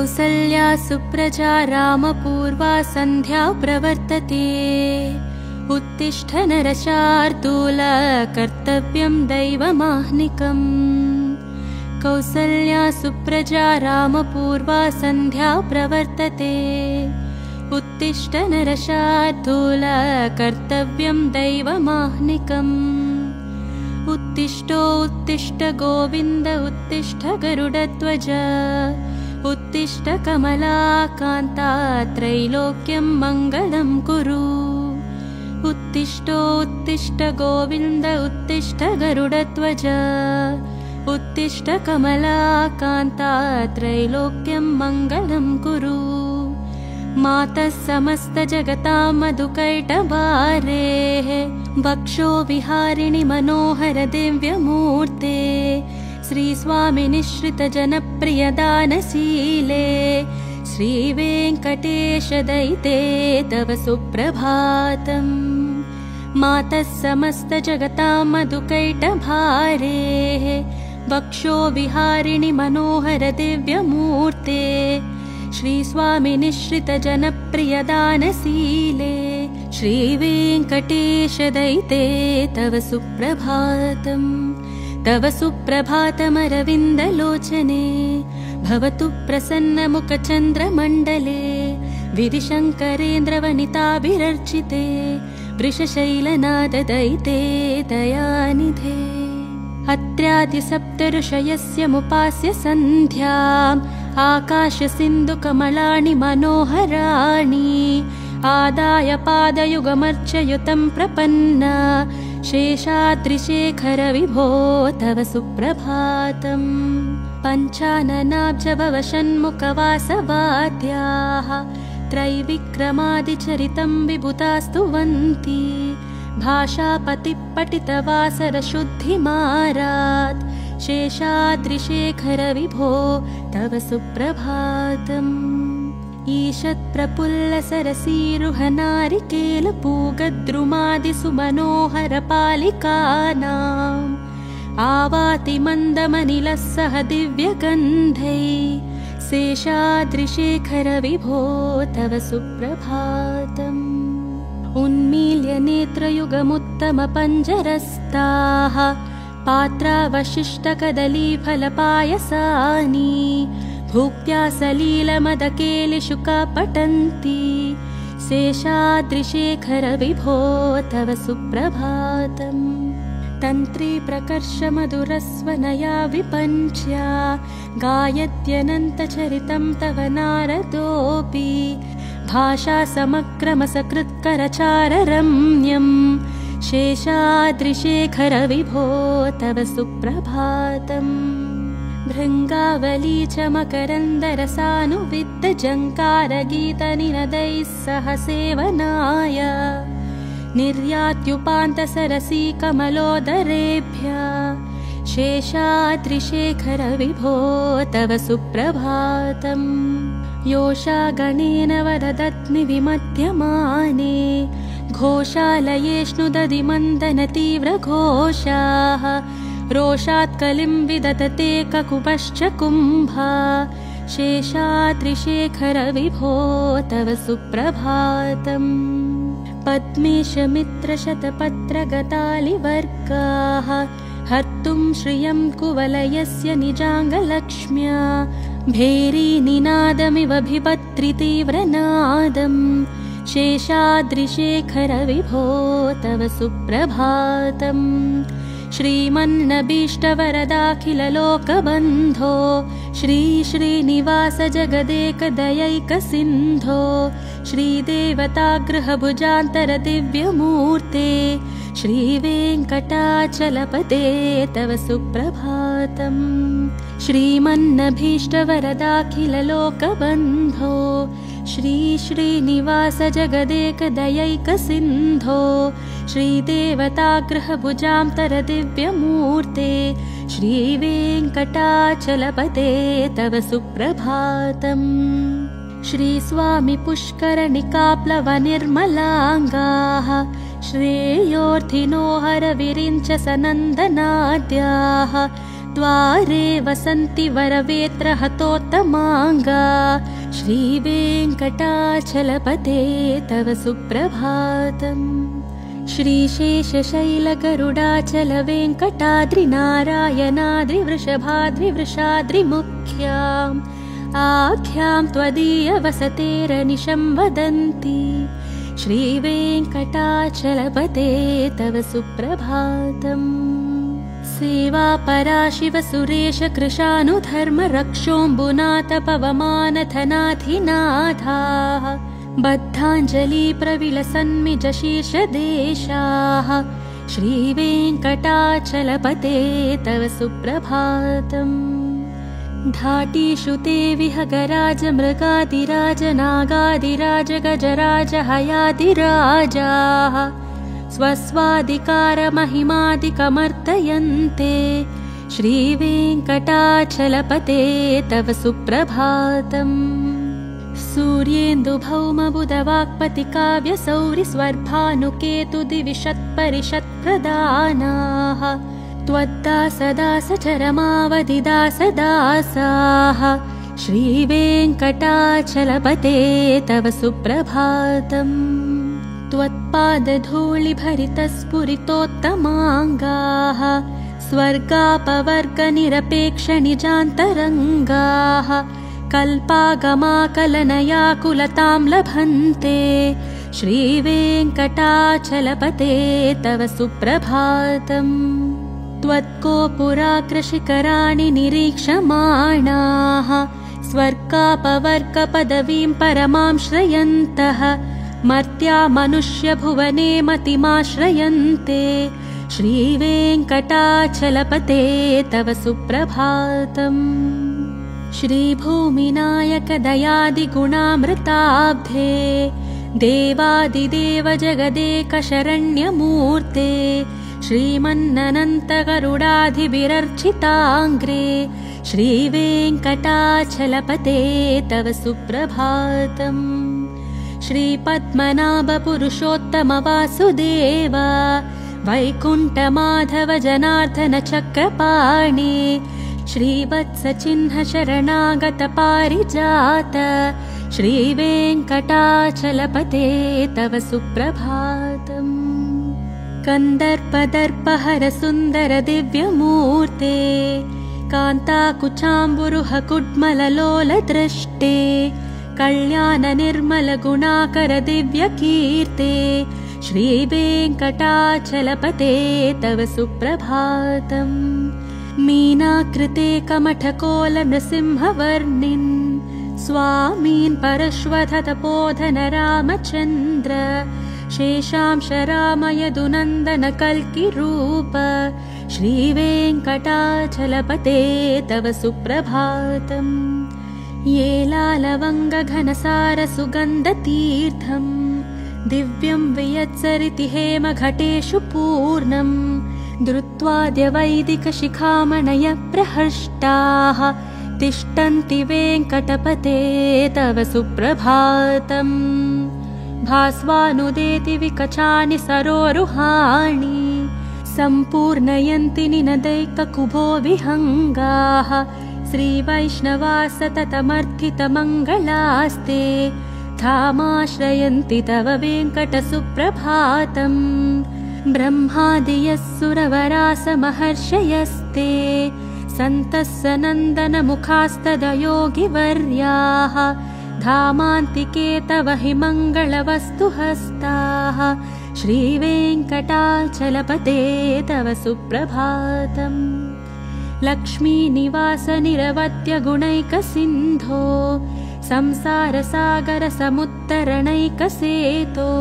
कौसल्या सुप्रजा रामपूर्वा सन्ध्या प्रवर्तते। उत्तिष्ठ नरशार्दूल कर्तव्यं दैवमाह्निकम्। कौसल्या सुप्रजा रामपूर्वा सन्ध्या प्रवर्तते। उत्तिष्ठ नरशार्दूल कर्तव्यं दैवमाह्निकम्। उत्तिष्ठ गोविन्द उत्तिष्ठ गरुडध्वज। उत्तिष्ठ कमलाकान्ता त्रैलोक्यं मङ्गलं कुरु। उत्तिष्ठ गोविन्द उत्तिष्ठ गरुडध्वज। उत्तिष्ठ कमलाकान्ता त्रैलोक्यं मङ्गलं कुरु। मातः समस्त जगतां मधुकैटभारेः वक्षो विहारिणि मनोहर दिव्यमूर्ते। श्रीस्वामि निःश्रित जनप्रियदानशीले श्रीवेङ्कटेश दयिते तव सुप्रभातम्। मातः समस्त जगतां मधुकैटभारेः वक्षो विहारिणि मनोहर दिव्यमूर्ते। श्रीस्वामि निःश्रित जनप्रियदानशीले श्रीवेङ्कटेश दयिते तव सुप्रभातम्। तव सुप्रभातमरविन्दलोचने भवतु प्रसन्नमुखचन्द्रमण्डले। विधिशङ्करेन्द्रवनिताभिरर्चिते वृषशैलनाददयिते दयानिधे। अत्र्यादिसप्तऋषयस्य मुपास्य सन्ध्याम् आकाशसिन्धुकमलानि मनोहराणि। आदाय पादयुगमर्चयुतं प्रपन्ना शेषाद्रिशेखर विभो तव सुप्रभातम्। पञ्चाननाब्जभवषण्मुखवासवाद्याः त्रैविक्रमादिचरितं विभुतास्तुवन्ति। भाषापतिपठितवासरशुद्धिमारात् शेषाद्रिशेखर विभो तव सुप्रभातम्। ईषत्प्रफुल्लसरसीरुहनारिकेलपूगद्रुमादिसुमनोहरपालिकानाम् आवाति मन्दमनिलः सह दिव्यगन्धै शेषाद्रिशेखर विभो तव सुप्रभातम्। उन्मील्य नेत्रयुगमुत्तमपञ्जरस्ताः पात्रावशिष्टकदलीफलपायसानि भुक्त्या सलीलमदकेलिशुका पठन्ति। शेषाद्रिशेखर विभो तव सुप्रभातम्। तन्त्री प्रकर्षमधुरस्वनया विपञ्च्या गायत्यनन्तचरितं तव नारदोऽपि। भाषा समक्रमसकृत्करचाररम्यम् शेषाद्रिशेखर विभो तव सुप्रभातम्। भृङ्गावली च मकरन्दरसानुविद्धजङ्कारगीतनिनदैः सह सेवनाय निर्यात्युपान्तसरसी कमलोदरेभ्यः शेषाद्रिशेखर विभो तव सुप्रभातम्। योषागणेन वरदत्नि विमध्यमाने घोषालयेष्णुदधिमन्दनतीव्रघोषाः रोषात् कलिं विदधते ककुपश्च कुम्भा शेषाद्रिशेखर विभो तव सुप्रभातम्। पद्मेशमित्रशतपत्रगतालिवर्गाः हर्तुं श्रियं कुवलयस्य निजाङ्गलक्ष्म्या भेरीनिनादमिव बिभत्रितीव्रनादम् शेषाद्रिशेखर विभो तव सुप्रभातम्। श्रीमन्नभीष्टवरदाखिललोकबन्धो श्री श्रीनिवास जगदेकदयैकसिन्धो श्रीदेवतागृहभुजान्तर दिव्यमूर्ते श्रीवेङ्कटाचलपते तव सुप्रभातम्। श्रीमन्नभीष्टवरदाखिललोकबन्धो श्री श्रीनिवास जगदेकदयैकसिन्धो श्रीदेवतागृहभुजान्तर दिव्यमूर्ते श्रीवेङ्कटाचलपते तव सुप्रभातम्। श्रीस्वामि पुष्करणिकाप्लवनिर्मलाङ्गाः श्रेयोर्थिनो हरविरिञ्च सनन्दनाद्याः द्वारे वसन्ति वरवेत्र हतोत् स्फुरितोत्तमाङ्गा श्रीवेङ्कटाचलपते तव सुप्रभातम्। श्रीशेषशैलगरुडाचलवेङ्कटाद्रिनारायणाद्रिवृषभाद्रिवृषाद्रिमुख्याम् आख्यां त्वदीयवसतेरनिशं वदन्ति श्रीवेङ्कटाचलपते तव सुप्रभातम्। सेवापरा शिवसुरेश कृशानुधर्म रक्षोऽम्बुनाथ पवमानथनाधिनाथाः बद्धाञ्जलि प्रविलसन्मिजशीर्षदेशाः श्रीवेङ्कटाचलपते तव सुप्रभातम्। धाटीषु ते विहगराज मृगादिराज नागादिराज गजराज हयादिराजाः स्वस्वादिकारमहिमादिकमर्तयन्ते श्रीवेङ्कटाचलपते तव सुप्रभातम्। सूर्येन्दुभौमबुधवाक्पतिकाव्यसौरिस्वर्भानुकेतुदिविशत्परिषत्प्रदानाः त्वद्दासदासचरमावधिदासदासाः श्रीवेङ्कटाचलपते तव सुप्रभातम्। त्वत्पादधूलिभरितस्फुरितोत्तमाङ्गाः स्वर्गापवर्गनिरपेक्षनिजान्तरङ्गाः कल्पागमाकलनयाकुलतां लभन्ते श्रीवेङ्कटाचलपते तव सुप्रभातम्। त्वत्कोपुराग्रशिखराणि निरीक्षमाणाः स्वर्गापवर्गपदवीं परमां श्रयन्तः मर्त्या मनुष्यभुवने मतिमाश्रयन्ते श्रीवेङ्कटाचलपते तव सुप्रभातम्। श्रीभूमिनायकदयादिगुणामृताब्धे देवादिदेव जगदेकशरण्यमूर्ते श्रीमन्ननन्तगरुडाधिभिरर्चिताङ्ग्रे श्रीवेङ्कटाचलपते तव सुप्रभातम्। श्रीपद्मनाभपुरुषोत्तमवासुदेव वैकुण्ठमाधव जनार्दन चक्रपाणि श्रीवत्सचिह्न शरणागत पारिजात श्रीवेङ्कटाचलपते तव सुप्रभातम्। कन्दर्पदर्पहर सुन्दर दिव्यमूर्ते कान्ताकुचाम्बुरुह कुड्मललोलदृष्टे कल्याण निर्मल गुणाकर दिव्यकीर्ते श्रीवेङ्कटाचलपते तव सुप्रभातम्। मीनाकृते कमठकोल नृसिंहवर्णिन् स्वामीन् परश्वतपोधन रामचन्द्र शेषांश रामयदुनन्दन कल्किरूप श्रीवेङ्कटाचलपते तव सुप्रभातम्। ये लालवङ्गघनसार सुगन्धतीर्थम् दिव्यं वियत्सरिति हेमघटेषु पूर्णम् धृत्वाद्यवैदिकशिखामणय प्रहृष्टाः तिष्ठन्ति वेङ्कटपते तव सुप्रभातम्। भास्वानुदेति विकचानि सरोरुहाणि सम्पूर्णयन्ति निनदैककुभो विहङ्गाः श्रीवैष्णवा सततमर्थितमङ्गलास्ते धामाश्रयन्ति तव वेङ्कटसुप्रभातम्। ब्रह्मादियः सुरवरासमहर्षयस्ते सन्तः सनन्दनमुखास्तदयोगिवर्याः धामान्तिके तव हि मङ्गलवस्तुहस्ताः श्रीवेङ्कटाचलपते तव सुप्रभातम्। लक्ष्मीनिवासनिरवद्यगुणैकसिन्धो संसारसागरसमुत्तरणैकसेतो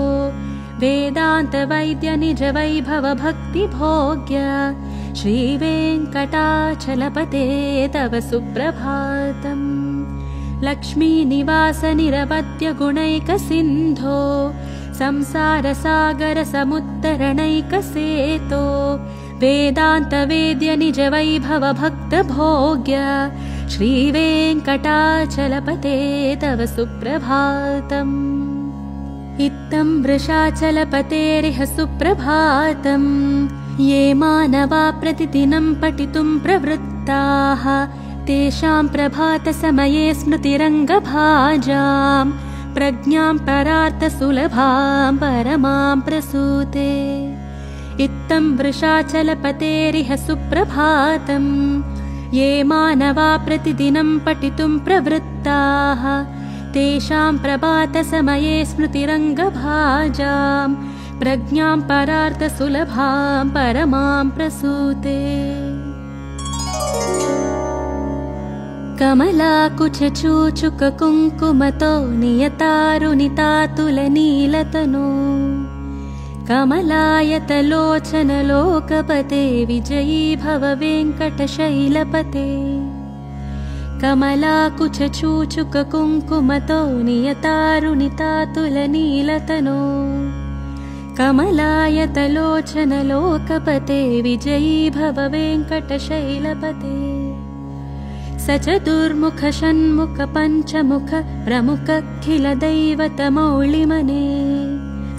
वेदान्तवैद्यनिजवैभवभक्तिभोग्य श्रीवेङ्कटाचलपते तव सुप्रभातम्। लक्ष्मीनिवासनिरवद्यगुणैकसिन्धो संसारसागरसमुत्तरणैकसेतो वेदान्तवेद्यनिजवैभवभक्तभोग्य श्रीवेङ्कटाचलपते तव सुप्रभातम्। इत्थं वृषाचलपतेरिह सुप्रभातम्। ये मानवा प्रतिदिनं पठितुं प्रवृत्ताः तेषां प्रभातसमये स्मृतिरङ्गभाजां प्रज्ञां परार्थसुलभां परमां प्रसूते। इत्थं वृषाचलपतेरिह सुप्रभातम् ये मानवा प्रतिदिनं पठितुं प्रवृत्ताः तेषां प्रभातसमये स्मृतिरङ्गभाजां प्रज्ञां परार्थसुलभां परमां प्रसूते। कमलाकुचूचुककुङ्कुमतो नियतारुणितातुलनीलतनो कमलायतलोचनलोकपते विजयी भव वेङ्कटशैलपते। कमलाकुचूचुककुङ्कुमतो नियतारुणितातुलनीलतनो कमलायतलोचनलोकपते विजयी भव वेङ्कटशैलपते। स चतुर्मुख षण्मुख पञ्चमुख प्रमुखखिलदैवतमौलिमने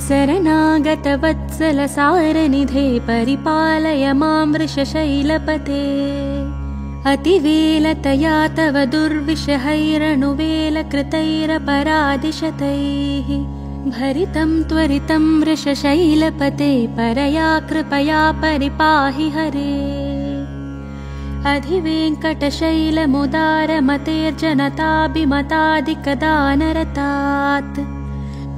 शरणागतवत्सलसारनिधे परिपालय मां वृषशैलपते। अतिवेलतया तव दुर्विषहैरनुवेलकृतैरपरादिशतैः भरितं त्वरितं वृषशैलपते परया कृपया परिपाहि हरे। अधिवेङ्कटशैलमुदारमतेर्जनताभिमतादिकदानरतात्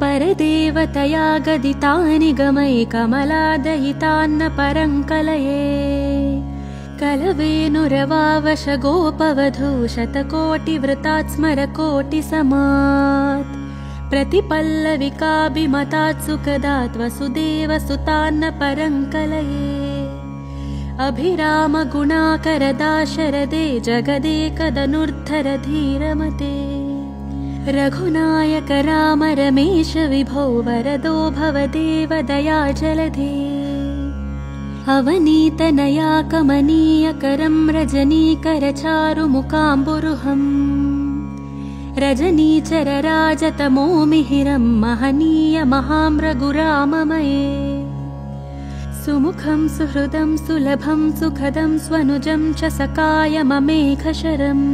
परदेवतया गदितानि गमै कमलादयितान्न परङ्कलये। कलवेनुरवावशगोपवधू शतकोटिवृतात् स्मरकोटिसमात् प्रतिपल्लविकाभिमतात् सुखदात् वसुदेवसुतान्न परङ्कलये। अभिरामगुणाकरदाशरदे जगदेकदनुर्धर धीरमते। रघुनायक राम रमेश विभो वरदो भवदेव दयाजलधे। अवनीतनया कमनीयकरं रजनीकरचारुमुकाम्बुरुहम् रजनीचरराजतमोमिहिरं महनीयमहां रघुराममये। सुमुखं सुहृदं सुलभं सुखदं स्वनुजं च सकायममेघशरम्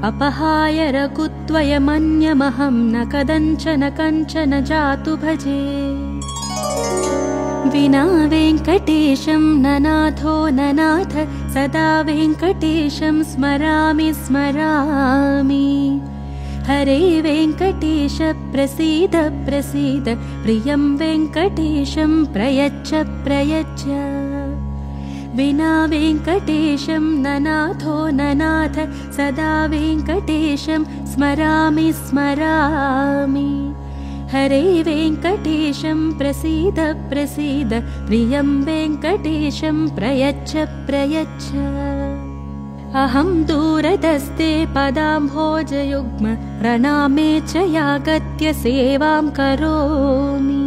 अपहाय रघुत्वयमन्यमहं न कदञ्चन कञ्चन जातु भजे। विना वेङ्कटेशं ननाथो ननाथ सदा वेङ्कटेशं स्मरामि स्मरामि। हरे वेङ्कटेश प्रसीद प्रसीद प्रियं वेङ्कटेशं प्रयच्छ प्रयच्छ। विना वेङ्कटेशं ननाथो ननाथ सदा वेङ्कटेशं स्मरामि स्मरामि। हरे वेङ्कटेशं प्रसीद प्रसीद प्रियं वेङ्कटेशं प्रयच्छ प्रयच्छ। अहं दूरदस्ते पदाम्भोजयुग्म प्रणामे च यागत्य सेवां करोमि।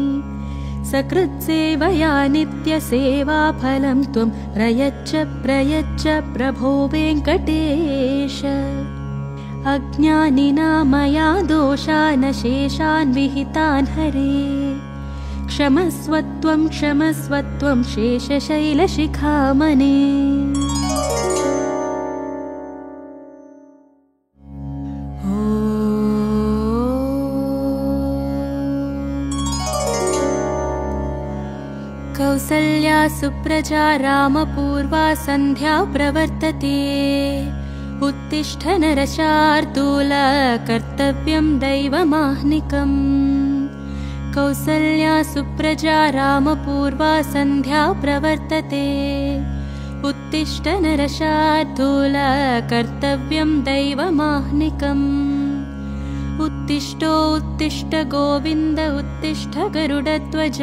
सकृत्सेवया नित्यसेवाफलं त्वं प्रयच्छ प्रयच्छ प्रभो वेङ्कटेश। अज्ञानिना मया दोषान् शेषान् विहितान् हरे। क्षमस्वत्वं क्षमस्वत्वं शेषशैलशिखामणे। कौसल्या सुप्रजा रामपूर्वा सन्ध्या प्रवर्तते। उत्तिष्ठ नरशार्दूल कर्तव्यं दैवमाह्निकम्। कौसल्या सुप्रजा रामपूर्वा सन्ध्या प्रवर्तते। उत्तिष्ठ नरशार्दूल कर्तव्यं दैवमाह्निकम्। उत्तिष्ठ गोविन्द उत्तिष्ठ गरुडध्वज।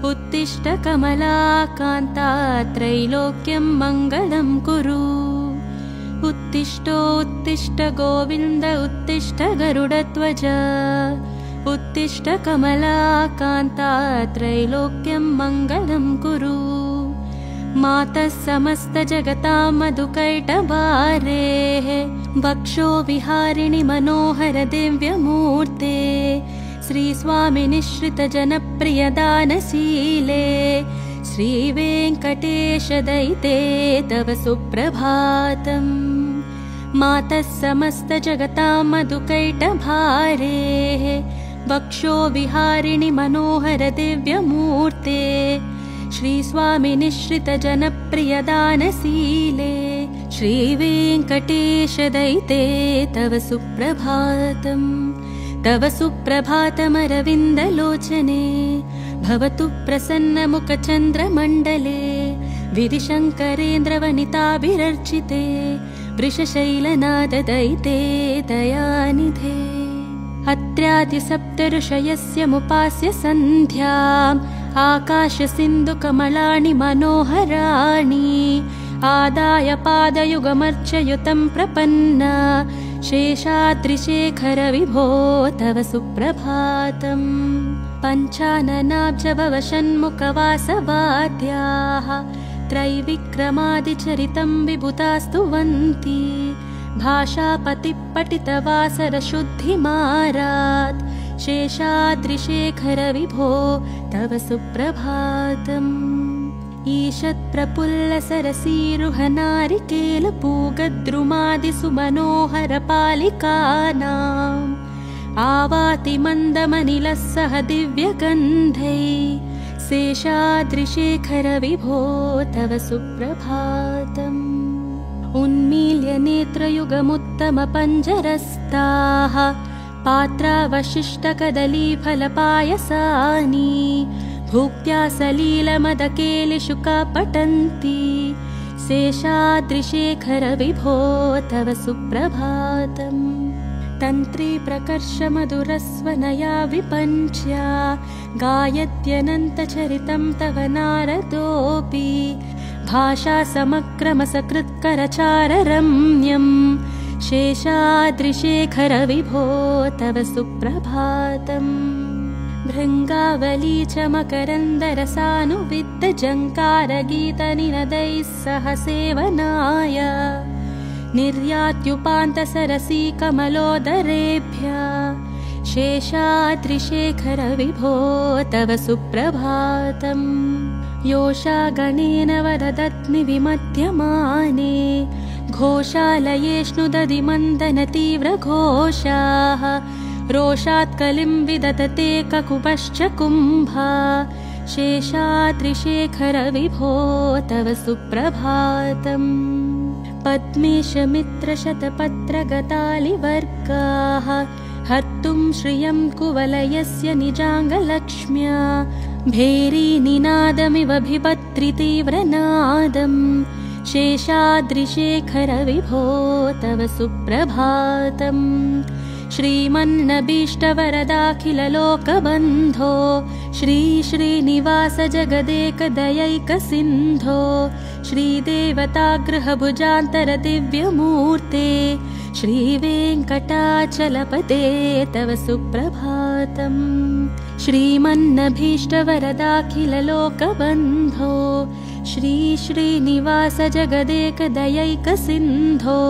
उत्तिष्ठ कमलाकान्ता त्रैलोक्यं मङ्गलं कुरु। उत्तिष्ठ गोविन्द उत्तिष्ठ गरुडध्वज। उत्तिष्ठ कमलाकान्ता त्रैलोक्यं मङ्गलं कुरु। मातः समस्तजगतां मधुकैटभारेः वक्षो विहारिणि मनोहर दिव्यमूर्ते। श्रीस्वामिनिश्रितजनप्रियदानशीले श्रीवेङ्कटेश्वरि श्रीवेङ्कटेश दयिते तव सुप्रभातम् मातः समस्तजगतां मधुकैटभारेः वक्षो विहारिणि मनोहर दिव्यमूर्ते श्रीस्वामिनिश्रितजनप्रियदानशीले श्रीवेङ्कटेश दयिते तव सुप्रभातम् तव सुप्रभातमरविन्दलोचने भवतु प्रसन्नमुखचन्द्रमण्डले विधिशङ्करेन्द्रवनिताभिरर्चिते वृषशैलनाददयिते दयानिधे अत्र्यादिसप्तऋषयस्य मुपास्य सन्ध्याम् आकाशसिन्धुकमलानि मनोहराणि आदाय पादयुगमर्चयुतं प्रपन्ना शेषाद्रिशेखर विभो तव सुप्रभातम् पञ्चाननाब्जभवषण्मुखवासवाद्याः त्रैविक्रमादिचरितं विभुतास्तुवन्ति भाषापतिपठितवासरशुद्धिमारात् शेषाद्रिशेखर विभो तव सुप्रभातम् ईषत्प्रफुल्लसरसीरुहनारिकेलपूगद्रुमादिसुमनोहरपालिकानाम् आवाति मन्दमनिलः सह दिव्यगन्धै शेषाद्रिशेखर विभो तव सुप्रभातम् उन्मील्य नेत्रयुगमुत्तमपञ्जरस्ताः पात्रावशिष्टकदलीफलपायसानि भुक्त्या सलीलमदकेलिशुका पठन्ति शेषाद्रिशेखर विभो तव सुप्रभातम् तन्त्री प्रकर्षमधुरस्वनया विपञ्च्या गायत्यनन्तचरितं तव नारदोऽपि भाषा समक्रमसकृत्करचाररम्यं शेषाद्रिशेखर विभो तव सुप्रभातम् भृङ्गावली च मकरन्दरसानुविद्धजङ्कारगीतनिनदैः सह सेवनाय निर्यात्युपान्तसरसी कमलोदरेभ्यः शेषाद्रिशेखर विभो तव सुप्रभातम् योषागणेन वरदत्नि विमध्यमाने घोषालयेष्णुदधिमन्दनतीव्रघोषाः रोषात् कलिं विदधते ककुभश्च कुम्भा शेषाद्रिशेखर विभो तव सुप्रभातम् पद्मेशमित्रशतपत्रगतालिवर्गाः हर्तुं श्रियं कुवलयस्य निजाङ्गलक्ष्म्या भेरीनिनादमिव बिभत्रितीव्रनादम् शेषाद्रिशेखर विभो तव सुप्रभातम् श्रीमन्नभीष्टवरदाखिललोकबन्धो श्रीश्रीनिवास जगदेकदयैकसिन्धो श्रीदेवतागृहभुजान्तरदिव्यमूर्ते श्रीवेङ्कटाचलपते तव सुप्रभातम् श्रीमन्नभीष्टवरदाखिललोकबन्धो श्रीश्रीनिवास जगदेकदयैकसिन्धो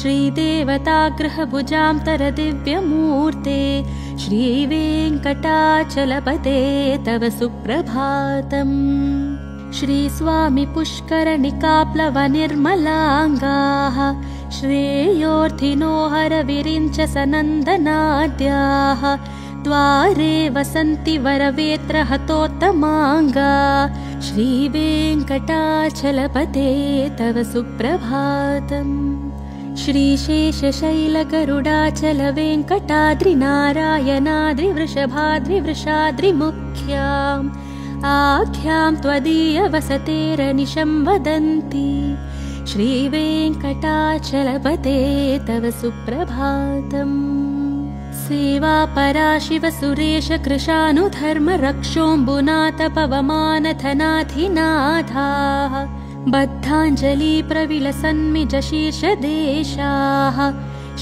श्रीदेवतागृहभुजान्तरदिव्यमूर्ते श्रीवेङ्कटाचलपते तव सुप्रभातम् श्रीस्वामि पुष्करनिकाप्लवनिर्मलाङ्गाः श्रेयोर्थिनो हरविरिञ्च सनन्दनाद्याः द्वारे वसन्ति वरवेत्रहतोत्तमाङ्गा श्रीवेङ्कटाचलपते तव सुप्रभातम् श्रीशेषशैलगरुडाचलवेङ्कटाद्रिनारायणाद्रिवृषभाद्रिवृषाद्रिमुख्याम् आख्यां त्वदीयवसतेरनिशं वदन्ति श्रीवेङ्कटाचलपते तव सुप्रभातम् सेवापरा शिवसुरेश कृशानुधर्मरक्षोऽम्बुनाथ पवमानथनाधिनाथाः बद्धाञ्जलिप्रविलसन्मिजशीर्षदेशाः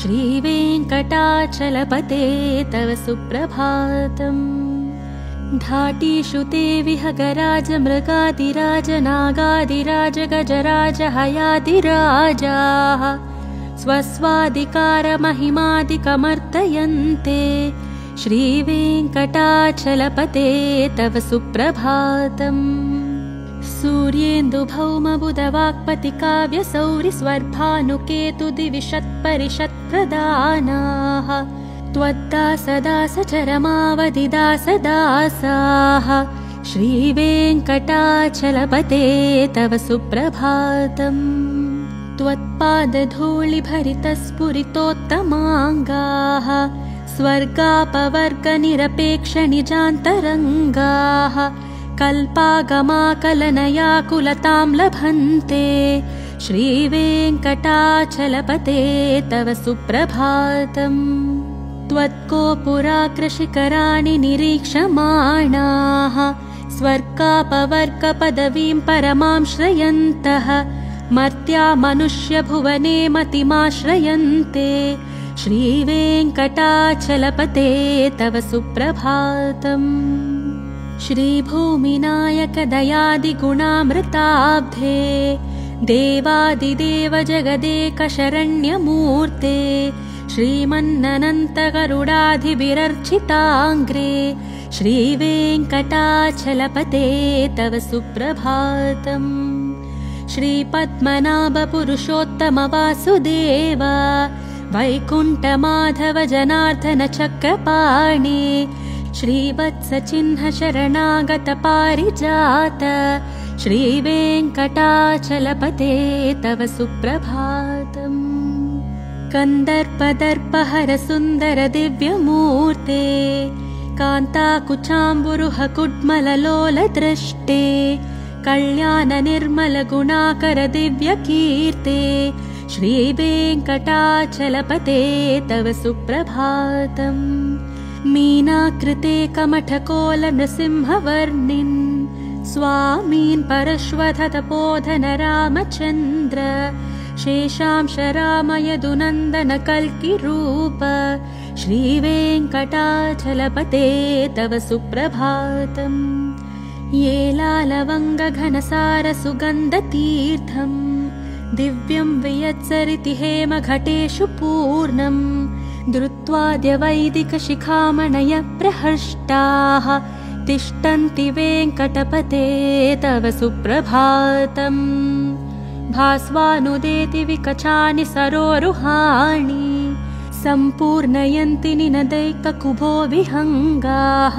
श्रीवेङ्कटाचलपते तव सुप्रभातम् धाटीषु ते विहगराज मृगादिराज नागादिराज गजराज हयादिराजाः स्वस्वाधिकारमहिमादिकमर्तयन्ते श्रीवेङ्कटाचलपते तव सुप्रभातम् सूर्येन्दुभौमबुधवाक्पतिकाव्यसौरिस्वर्भानुकेतु दिविशत्परिषत्प्रदानाः त्वद्दासदासचरमावधिदासदासाः श्रीवेङ्कटाचलपते तव सुप्रभातम् त्वत्पादधूलिभरितस्फुरितोत्तमाङ्गाः स्वर्गापवर्गनिरपेक्षनिजान्तरङ्गाः कल्पागमाकलनयाकुलतां लभन्ते श्रीवेङ्कटाचलपते तव सुप्रभातम् त्वत्कोपुराग्रशिखराणि निरीक्षमाणाः स्वर्गापवर्गपदवीं परमां श्रयन्तः मर्त्या मनुष्यभुवने मतिमाश्रयन्ते श्रीवेङ्कटाचलपते तव सुप्रभातम् श्रीभूमिनायकदयादिगुणामृताब्धे देवादिदेव जगदेकशरण्यमूर्ते श्रीमन्ननन्तगरुडाधिभिरर्चिताङ्ग्रे श्रीवेङ्कटाचलपते तव सुप्रभातम् श्रीपद्मनाभपुरुषोत्तमवासुदेव वैकुण्ठमाधव जनार्दन चक्रपाणि श्रीवत्सचिह्न शरणागत पारिजात श्रीवेङ्कटाचलपते तव सुप्रभातम् कन्दर्पदर्पहर सुन्दर दिव्यमूर्ते कान्ताकुचाम्बुरुह कुड्मललोलदृष्टे कल्याण निर्मल गुणाकर दिव्यकीर्ते श्रीवेङ्कटाचलपते तव सुप्रभातम् मीनाकृते कमठकोल नृसिंहवर्णिन् स्वामीन् परश्वधतपोधन रामचन्द्र शेषांश रामयदुनन्दन कल्किरूप श्रीवेङ्कटाचलपते तव सुप्रभातम् येलालवङ्गघनसार सुगन्धतीर्थम् दिव्यं वियत्सरिति हेमघटेषु पूर्णम् धृत्वाद्य वैदिकशिखामणय प्रहृष्टाः तिष्ठन्ति वेङ्कटपते तव सुप्रभातम् भास्वानुदेति विकचानि सरोरुहाणि सम्पूर्णयन्ति निनदैककुभो विहङ्गाः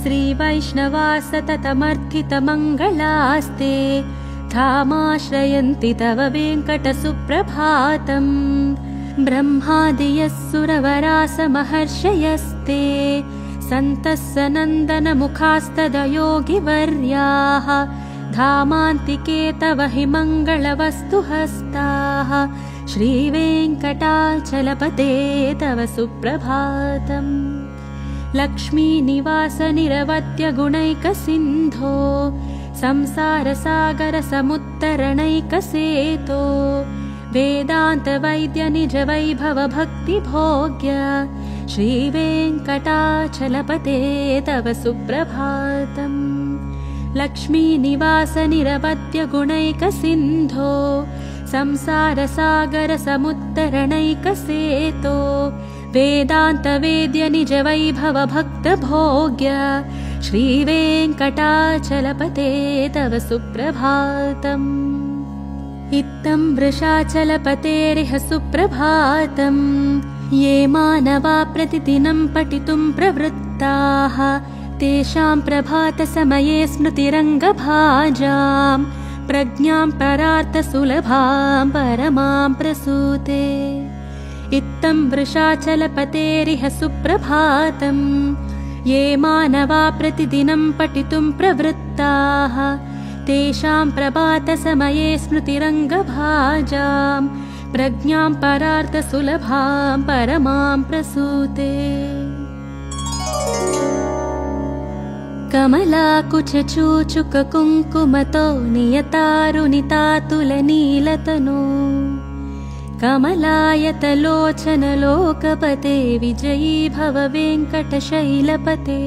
श्रीवैष्णवासततमर्थितमङ्गलास्ते धामाश्रयन्ति तव वेङ्कटसुप्रभातम् ब्रह्मादियः सुरवरासमहर्षयस्ते सन्तः सनन्दनमुखास्तदयोगिवर्याः धामान्तिके तव हि मङ्गलवस्तुहस्ताः श्रीवेङ्कटाचलपते तव सुप्रभातम् लक्ष्मीनिवास निरवत्य गुणैकसिन्धो संसारसागरसमुत्तरणैकसेतो वेदान्तवैद्य निज वैभव भक्तिभोग्य श्रीवेङ्कटाचलपते तव सुप्रभातम् लक्ष्मीनिवास निरवत्य गुणैकसिन्धो संसारसागरसमुत्तरणैकसेतो वेदान्तवेद्य निज वैभव भक्तभोग्य श्रीवेङ्कटाचलपते तव सुप्रभातम् इत्थं वृषाचलपतेरिह सुप्रभातम् ये मानवा प्रतिदिनं पठितुं प्रवृत्ताः तेषां प्रभातसमये स्मृतिरङ्गभाजां प्रज्ञां परार्थसुलभां परमां प्रसूते इत्थं वृषाचलपतेरिह सुप्रभातम् ये मानवा प्रतिदिनं पठितुं प्रवृत्ताः तेषां प्रभातसमये स्मृतिरङ्गभाजां प्रज्ञां परार्थसुलभां परमां प्रसूते कमलाकुचूचुककुङ्कुमतो नियतारुणितातुलनीलतनो कमलायतलोचनलोकपते विजयी भव वेङ्कटशैलपते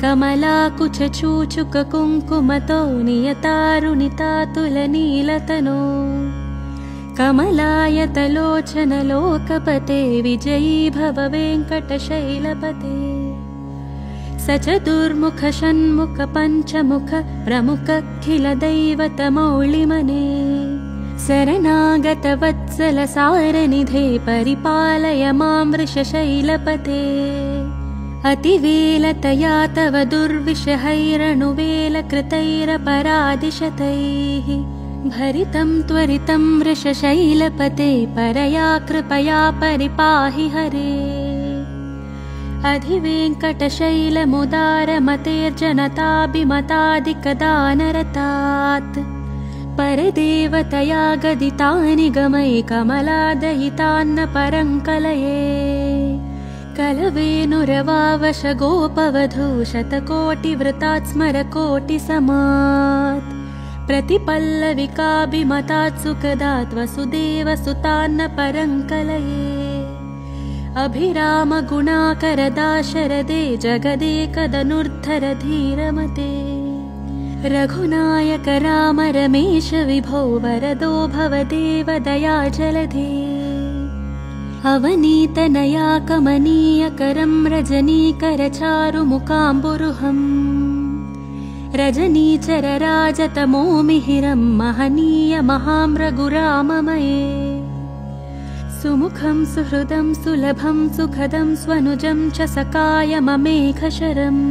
कमलाकुचूचुककुङ्कुमतो नियतारुणितातुलनीलतनो कमलायतलोचनलोकपते विजयी भव वेङ्कटशैलपते स चतुर्मुख षण्मुख पञ्चमुख प्रमुखखिलदैवतमौलिमने शरणागतवत्सलसारनिधे परिपालय मां वृषशैलपते अतिवेलतया तव दुर्विषहैरनुवेलकृतैरपरादिशतैः भरितं त्वरितं वृषशैलपते परया कृपया परिपाहि हरे अधिवेङ्कटशैलमुदारमतेर्जनताभिमतादिकदानरतात् परदेवतया गदितानि गमै कमलादयितान्न परङ्कलये कलवेनुरवावशगोपवधू शतकोटिवृतात् स्मरकोटिसमात् प्रतिपल्लविकाभिमतात् सुखदात् वसुदेवसुतान्न परङ्कलये अभिरामगुणाकरदाशरदे जगदेकदनुर्धर धीरमते रघुनायक राम रमेश विभो वरदो भवदेव दयाजलधे अवनीतनया कमनीयकरं रजनीकरचारुमुकाम्बुरुहम् रजनीचरराजतमोमिहिरं महनीयमहाम्रघुराममये सुमुखं सुहृदं सुलभं सुखदं स्वनुजं च सकायममेघशरम्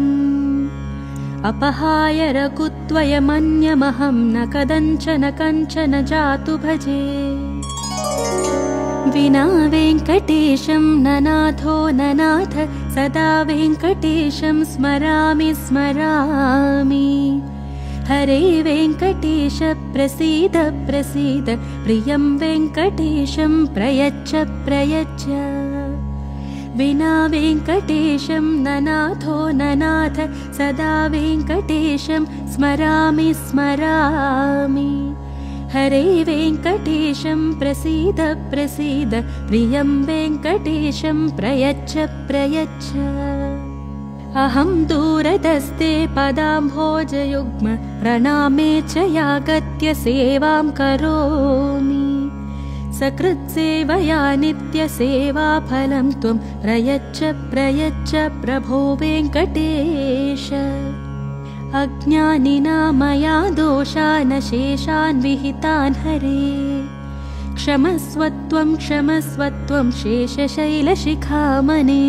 अपहाय रघुत्वयमन्यमहं न कदञ्चन कञ्चन जातु भजे विना वेङ्कटेशं ननाथो ननाथ सदा वेङ्कटेशं स्मरामि स्मरामि हरे वेङ्कटेश प्रसीद प्रसीद प्रियं वेङ्कटेशं प्रयच्छ प्रयच्छ विना वेङ्कटेशं ननाथो ननाथ सदा वेङ्कटेशं स्मरामि स्मरामि हरे वेङ्कटेशं प्रसीद प्रसीद प्रियं वेङ्कटेशं प्रयच्छ प्रयच्छ अहं दूरदस्ते पदाम्भोजयुग्म प्रणामे च यागत्य सेवां करोमि सकृत्सेवया नित्यसेवाफलं त्वं प्रयच्छ प्रयच्छ प्रभो वेङ्कटेश अज्ञानिना मया दोषान् शेषान् विहितान् हरे क्षमस्व त्वं शेषशैलशिखामणे।